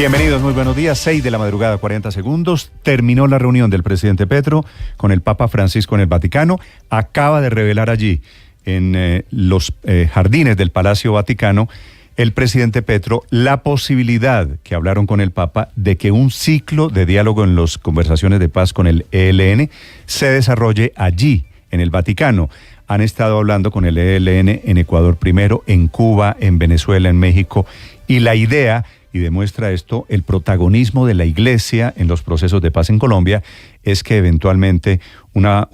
Bienvenidos, muy buenos días. 6 de la madrugada, 40 segundos. Terminó la reunión del presidente Petro con el Papa Francisco en el Vaticano. Acaba de revelar allí, en los jardines del Palacio Vaticano, el presidente Petro la posibilidad, que hablaron con el Papa, de que un ciclo de diálogo en las conversaciones de paz con el ELN se desarrolle allí, en el Vaticano. Han estado hablando con el ELN en Ecuador primero, en Cuba, en Venezuela, en México, y la idea, y demuestra esto, el protagonismo de la Iglesia en los procesos de paz en Colombia, es que eventualmente una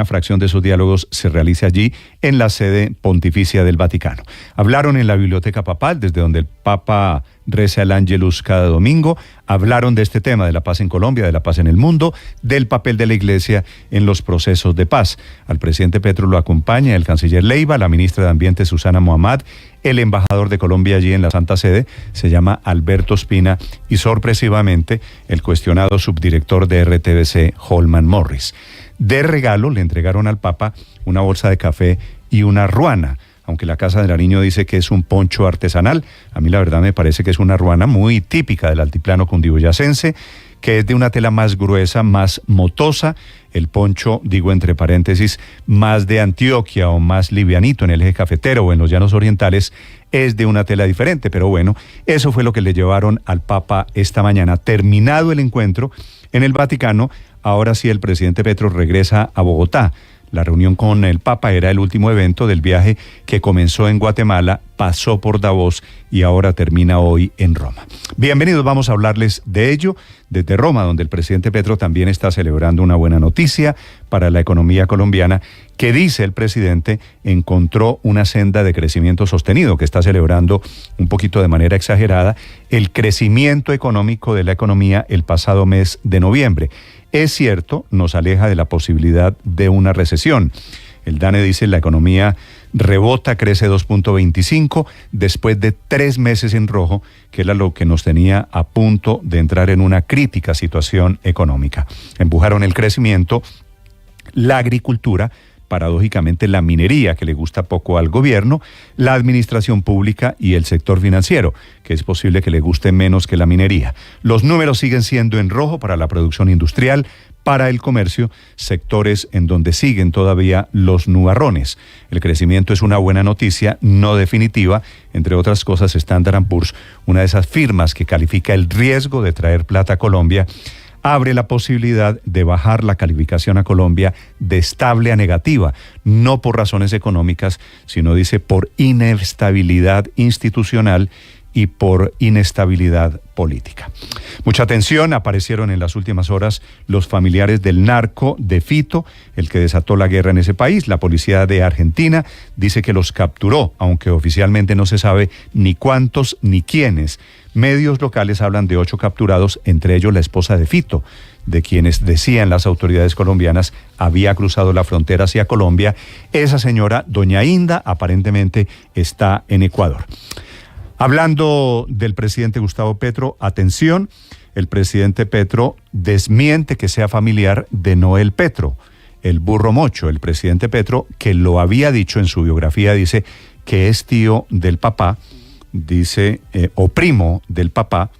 fracción de esos diálogos se realice allí en la sede pontificia del Vaticano. Hablaron en la Biblioteca Papal, desde donde el Papa reza el Ángelus cada domingo. Hablaron de este tema, de la paz en Colombia, de la paz en el mundo, del papel de la Iglesia en los procesos de paz. Al presidente Petro lo acompaña el canciller Leiva, la ministra de Ambiente Susana Muhammad, el embajador de Colombia allí en la Santa Sede, se llama Alberto Espina, y sorpresivamente el cuestionado subdirector de RTBC, Holman Morris. De regalo le entregaron al Papa una bolsa de café y una ruana. Aunque la Casa del Nariño dice que es un poncho artesanal, a mí la verdad me parece que es una ruana muy típica del altiplano cundiboyacense, que es de una tela más gruesa, más motosa. El poncho, digo entre paréntesis, más de Antioquia o más livianito en el eje cafetero o en los llanos orientales, es de una tela diferente. Pero bueno, eso fue lo que le llevaron al Papa esta mañana. Terminado el encuentro en el Vaticano, ahora sí el presidente Petro regresa a Bogotá. La reunión con el Papa era el último evento del viaje que comenzó en Guatemala, pasó por Davos y ahora termina hoy en Roma. Bienvenidos, vamos a hablarles de ello desde Roma, donde el presidente Petro también está celebrando una buena noticia para la economía colombiana, que dice el presidente encontró una senda de crecimiento sostenido, que está celebrando un poquito de manera exagerada el crecimiento económico de la economía el pasado mes de noviembre. Es cierto, nos aleja de la posibilidad de una recesión. El DANE dice la economía rebota, crece 2.25 después de 3 meses en rojo, que era lo que nos tenía a punto de entrar en una crítica situación económica. Empujaron el crecimiento la agricultura, paradójicamente la minería, que le gusta poco al gobierno, la administración pública y el sector financiero, que es posible que le guste menos que la minería. Los números siguen siendo en rojo para la producción industrial, para el comercio, sectores en donde siguen todavía los nubarrones. El crecimiento es una buena noticia, no definitiva. Entre otras cosas, Standard & Poor's, una de esas firmas que califica el riesgo de traer plata a Colombia, abre la posibilidad de bajar la calificación a Colombia de estable a negativa, no por razones económicas, sino dice por inestabilidad institucional y por inestabilidad política. Mucha atención, aparecieron en las últimas horas los familiares del narco de Fito, el que desató la guerra en ese país. La policía de Argentina dice que los capturó, aunque oficialmente no se sabe ni cuántos ni quiénes. Medios locales hablan de 8 capturados, entre ellos la esposa de Fito, de quienes decían las autoridades colombianas había cruzado la frontera hacia Colombia. Esa señora, doña Inda, aparentemente está en Ecuador. Hablando del presidente Gustavo Petro, atención, el presidente Petro desmiente que sea familiar de Noel Petro, el burro mocho. El presidente Petro, que lo había dicho en su biografía, dice que es tío del papá, dice, o primo del papá,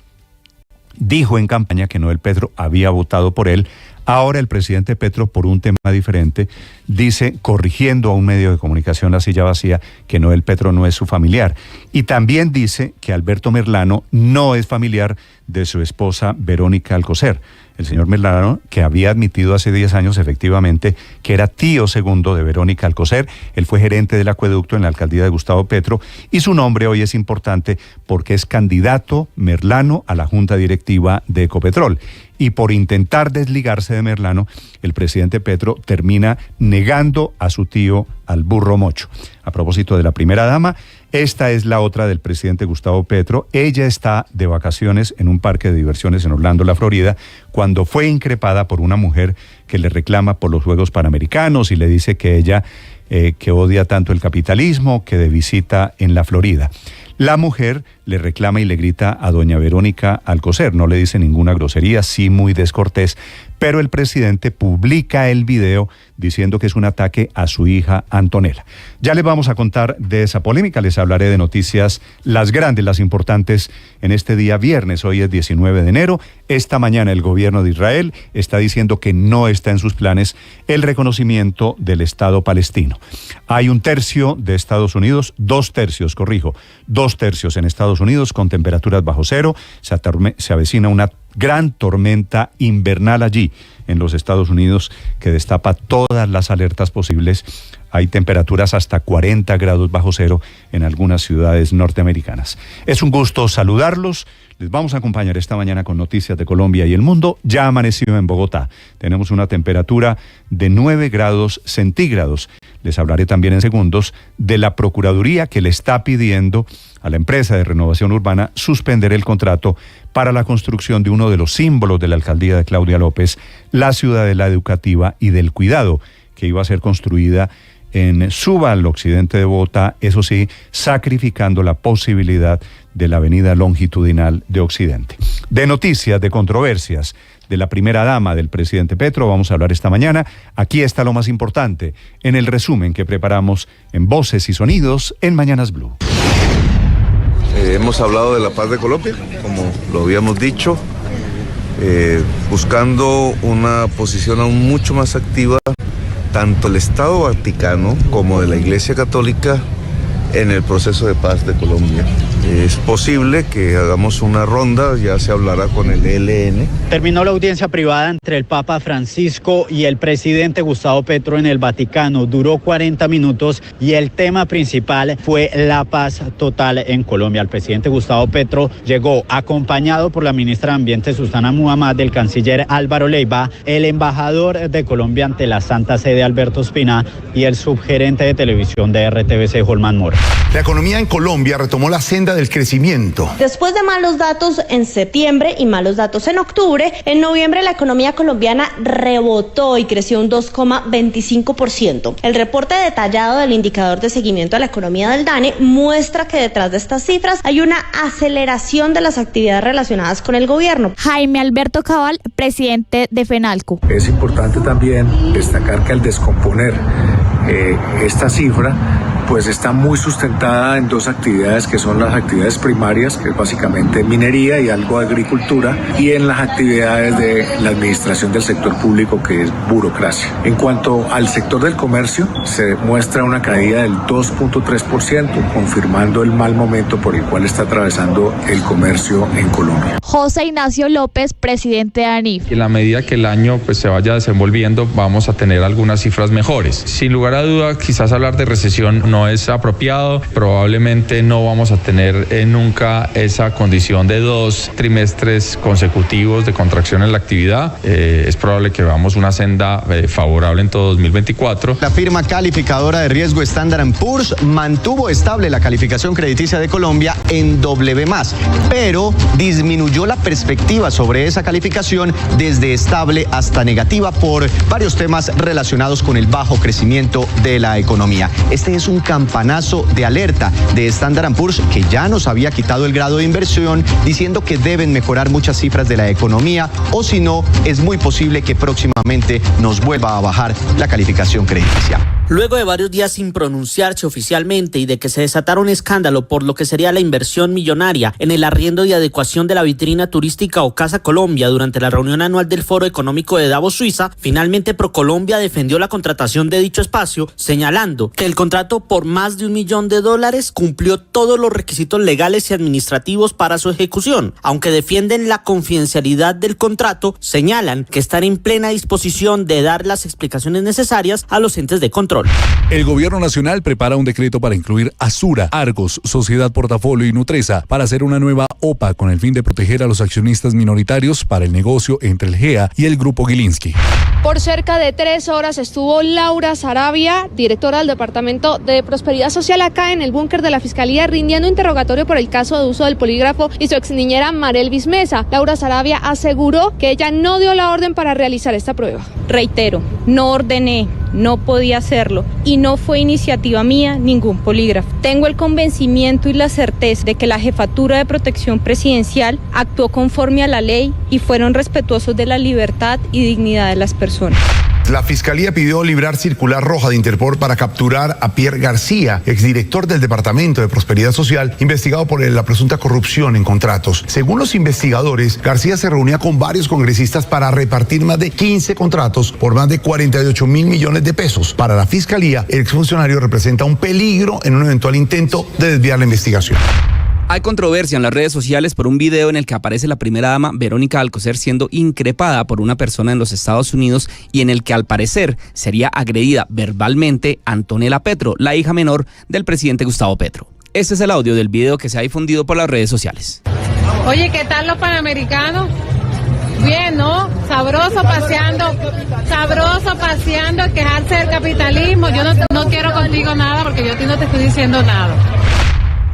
dijo en campaña que Noel Petro había votado por él. Ahora el presidente Petro, por un tema diferente, dice, corrigiendo a un medio de comunicación La Silla Vacía, que Noel Petro no es su familiar. Y también dice que Alberto Merlano no es familiar de su esposa Verónica Alcocer. El señor Merlano, que había admitido hace 10 años efectivamente que era tío segundo de Verónica Alcocer. Él fue gerente del acueducto en la alcaldía de Gustavo Petro, y su nombre hoy es importante porque es candidato Merlano a la junta directiva de Ecopetrol. Y por intentar desligarse de Merlano, el presidente Petro termina negando a su tío, al burro mocho. A propósito de la primera dama, esta es la otra del presidente Gustavo Petro. Ella está de vacaciones en un parque de diversiones en Orlando, la Florida, cuando fue increpada por una mujer que le reclama por los Juegos Panamericanos y le dice que ella que odia tanto el capitalismo, que de visita en la Florida. La mujer le reclama y le grita a doña Verónica Alcocer, no le dice ninguna grosería, sí muy descortés, pero el presidente publica el video diciendo que es un ataque a su hija Antonella. Ya les vamos a contar de esa polémica, les hablaré de noticias, las grandes, las importantes en este día viernes, hoy es 19 de enero. Esta mañana el gobierno de Israel está diciendo que no está en sus planes el reconocimiento del Estado palestino. Hay un tercio de Estados Unidos, dos tercios en Estados Unidos con temperaturas bajo cero, se avecina una gran tormenta invernal allí en los Estados Unidos que destapa todas las alertas posibles. Hay temperaturas hasta 40 grados bajo cero en algunas ciudades norteamericanas. Es un gusto saludarlos. Les vamos a acompañar esta mañana con noticias de Colombia y el mundo. Ya amaneció en Bogotá. Tenemos una temperatura de 9 grados centígrados. Les hablaré también en segundos de la Procuraduría que le está pidiendo a la empresa de renovación urbana suspender el contrato para la construcción de uno de los símbolos de la alcaldía de Claudia López, la ciudadela educativa y del cuidado, que iba a ser construida en Suba, al occidente de Bogotá, eso sí, sacrificando la posibilidad de la avenida longitudinal de Occidente. De noticias, de controversias, de la primera dama del presidente Petro, vamos a hablar esta mañana. Aquí está lo más importante en el resumen que preparamos en Voces y Sonidos en Mañanas Blue. Hemos hablado de la paz de Colombia, como lo habíamos dicho, buscando una posición aún mucho más activa, tanto del Estado Vaticano como de la Iglesia Católica en el proceso de paz de Colombia. Es posible que hagamos una ronda, ya se hablará con el ELN. Terminó la audiencia privada entre el Papa Francisco y el presidente Gustavo Petro en el Vaticano. Duró 40 minutos y el tema principal fue la paz total en Colombia. El presidente Gustavo Petro llegó acompañado por la ministra de Ambiente Susana Muhammad, el canciller Álvaro Leiva, el embajador de Colombia ante la Santa Sede Alberto Espina y el subgerente de televisión de RTBC Holman Mora. La economía en Colombia retomó la senda del crecimiento. Después de malos datos en septiembre y malos datos en octubre, en noviembre la economía colombiana rebotó y creció un 2,25%. El reporte detallado del indicador de seguimiento de la economía del DANE muestra que detrás de estas cifras hay una aceleración de las actividades relacionadas con el gobierno. Jaime Alberto Cabal, presidente de FENALCO. Es importante también destacar que al descomponer esta cifra, pues está muy sustentada en dos actividades que son las actividades primarias, que es básicamente minería y algo de agricultura, y en las actividades de la administración del sector público, que es burocracia. En cuanto al sector del comercio, se muestra una caída del 2,3%, confirmando el mal momento por el cual está atravesando el comercio en Colombia. José Ignacio López, presidente de ANIF. En la medida que el año se vaya desenvolviendo, vamos a tener algunas cifras mejores. Sin lugar a duda, quizás hablar de recesión no es apropiado, probablemente no vamos a tener nunca esa condición de 2 trimestres consecutivos de contracción en la actividad. Es probable que veamos una senda favorable en todo 2024. La firma calificadora de riesgo Standard & Poor's mantuvo estable la calificación crediticia de Colombia en W+, pero disminuyó la perspectiva sobre esa calificación desde estable hasta negativa por varios temas relacionados con el bajo crecimiento de la economía. Este es un campanazo de alerta de Standard & Poor's, que ya nos había quitado el grado de inversión, diciendo que deben mejorar muchas cifras de la economía, o si no, es muy posible que próximamente nos vuelva a bajar la calificación crediticia. Luego de varios días sin pronunciarse oficialmente y de que se desatara un escándalo por lo que sería la inversión millonaria en el arriendo y adecuación de la vitrina turística o Casa Colombia durante la reunión anual del Foro Económico de Davos, Suiza, finalmente ProColombia defendió la contratación de dicho espacio, señalando que el contrato por más de $1 millón cumplió todos los requisitos legales y administrativos para su ejecución. Aunque defienden la confidencialidad del contrato, señalan que están en plena disposición de dar las explicaciones necesarias a los entes de control. El gobierno nacional prepara un decreto para incluir a Sura, Argos, Sociedad Portafolio y Nutresa para hacer una nueva OPA con el fin de proteger a los accionistas minoritarios para el negocio entre el GEA y el Grupo Gilinski. Por cerca de 3 horas estuvo Laura Sarabia, directora del Departamento de Prosperidad Social, acá en el búnker de la Fiscalía, rindiendo interrogatorio por el caso de uso del polígrafo y su exniñera Marelvis Mesa. Laura Sarabia aseguró que ella no dio la orden para realizar esta prueba. Reitero, no ordené, no podía hacerlo y no fue iniciativa mía ningún polígrafo. Tengo el convencimiento y la certeza de que la Jefatura de Protección Presidencial actuó conforme a la ley y fueron respetuosos de la libertad y dignidad de las personas. La Fiscalía pidió librar circular roja de Interpol para capturar a Pierre García, exdirector del Departamento de Prosperidad Social, investigado por la presunta corrupción en contratos. Según los investigadores, García se reunía con varios congresistas para repartir más de 15 contratos por más de 48 mil millones de pesos. Para la Fiscalía, el exfuncionario representa un peligro en un eventual intento de desviar la investigación. Hay controversia en las redes sociales por un video en el que aparece la primera dama Verónica Alcocer siendo increpada por una persona en los Estados Unidos y en el que al parecer sería agredida verbalmente Antonella Petro, la hija menor del presidente Gustavo Petro. Este es el audio del video que se ha difundido por las redes sociales. Oye, ¿qué tal los panamericanos? Bien, ¿no? Sabroso paseando, quejarse del capitalismo. Yo no quiero contigo nada porque yo a ti no te estoy diciendo nada.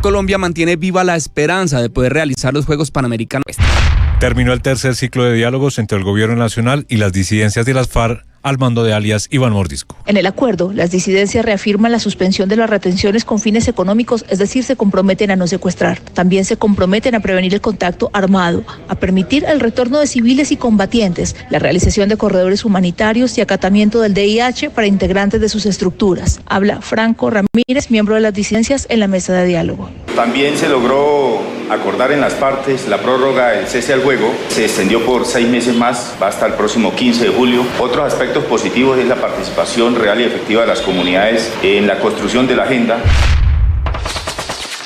Colombia mantiene viva la esperanza de poder realizar los Juegos Panamericanos. Terminó el tercer ciclo de diálogos entre el gobierno nacional y las disidencias de las FARC al mando de alias Iván Mordisco. En el acuerdo, las disidencias reafirman la suspensión de las retenciones con fines económicos, es decir, se comprometen a no secuestrar. También se comprometen a prevenir el contacto armado, a permitir el retorno de civiles y combatientes, la realización de corredores humanitarios y acatamiento del DIH para integrantes de sus estructuras. Habla Franco Ramírez, miembro de las disidencias en la mesa de diálogo. También se logró acordar en las partes la prórroga del cese al fuego, se extendió por 6 meses más, va hasta el próximo 15 de julio. Otros aspectos positivos es la participación real y efectiva de las comunidades en la construcción de la agenda.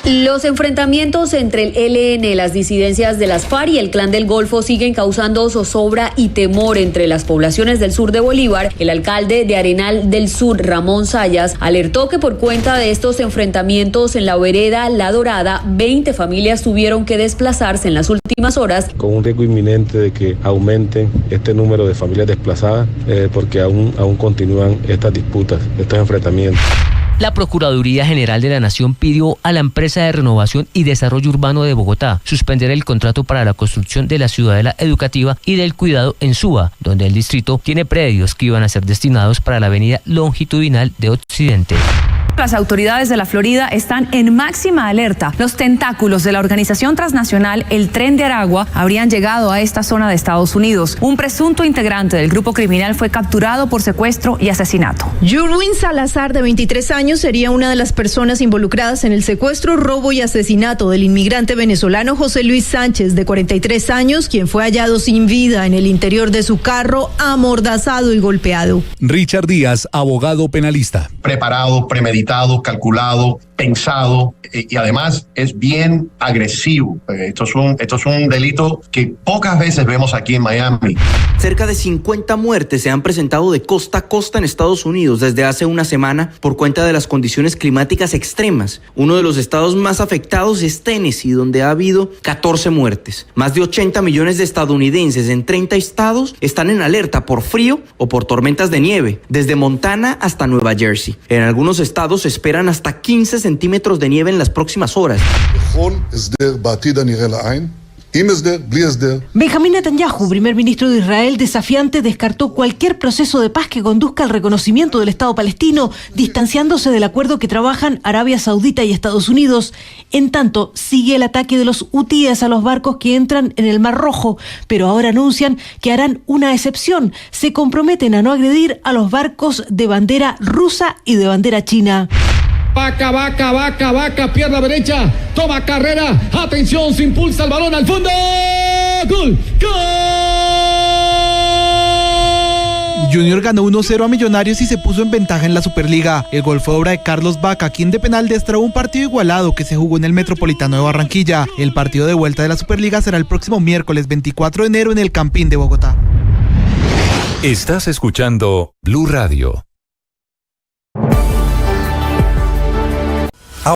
Los enfrentamientos entre el ELN, las disidencias de las FARC y el Clan del Golfo siguen causando zozobra y temor entre las poblaciones del sur de Bolívar. El alcalde de Arenal del Sur, Ramón Sayas, alertó que por cuenta de estos enfrentamientos en la vereda La Dorada, 20 familias tuvieron que desplazarse en las últimas horas. Con un riesgo inminente de que aumenten este número de familias desplazadas, porque aún continúan estas disputas, estos enfrentamientos. La Procuraduría General de la Nación pidió a la empresa de renovación y desarrollo urbano de Bogotá suspender el contrato para la construcción de la ciudadela educativa y del cuidado en Suba, donde el distrito tiene predios que iban a ser destinados para la avenida longitudinal de Occidente. Las autoridades de la Florida están en máxima alerta. Los tentáculos de la organización transnacional El Tren de Aragua habrían llegado a esta zona de Estados Unidos. Un presunto integrante del grupo criminal fue capturado por secuestro y asesinato. Yurwin Salazar, de 23 años, sería una de las personas involucradas en el secuestro, robo y asesinato del inmigrante venezolano José Luis Sánchez, de 43 años, quien fue hallado sin vida en el interior de su carro, amordazado y golpeado. Richard Díaz, abogado penalista. Preparado, premeditado, calculado, pensado y además es bien agresivo. Esto es un delito que pocas veces vemos aquí en Miami. Cerca de 50 muertes se han presentado de costa a costa en Estados Unidos desde hace una semana por cuenta de las condiciones climáticas extremas. Uno de los estados más afectados es Tennessee, donde ha habido 14 muertes. Más de 80 millones de estadounidenses en 30 estados están en alerta por frío o por tormentas de nieve, desde Montana hasta Nueva Jersey. En algunos estados se esperan hasta 15 centímetros de nieve en las próximas horas. Benjamín Netanyahu, primer ministro de Israel desafiante, descartó cualquier proceso de paz que conduzca al reconocimiento del Estado palestino, distanciándose del acuerdo que trabajan Arabia Saudita y Estados Unidos. En tanto, sigue el ataque de los hutíes a los barcos que entran en el Mar Rojo, pero ahora anuncian que harán una excepción. Se comprometen a no agredir a los barcos de bandera rusa y de bandera china. Vaca, pierna derecha, toma carrera, atención, se impulsa el balón al fondo, ¡gol! Junior ganó 1-0 a Millonarios y se puso en ventaja en la Superliga. El gol fue obra de Carlos Vaca, quien de penal destrabó un partido igualado que se jugó en el Metropolitano de Barranquilla. El partido de vuelta de la Superliga será el próximo miércoles 24 de enero en el Campín de Bogotá. Estás escuchando Blue Radio.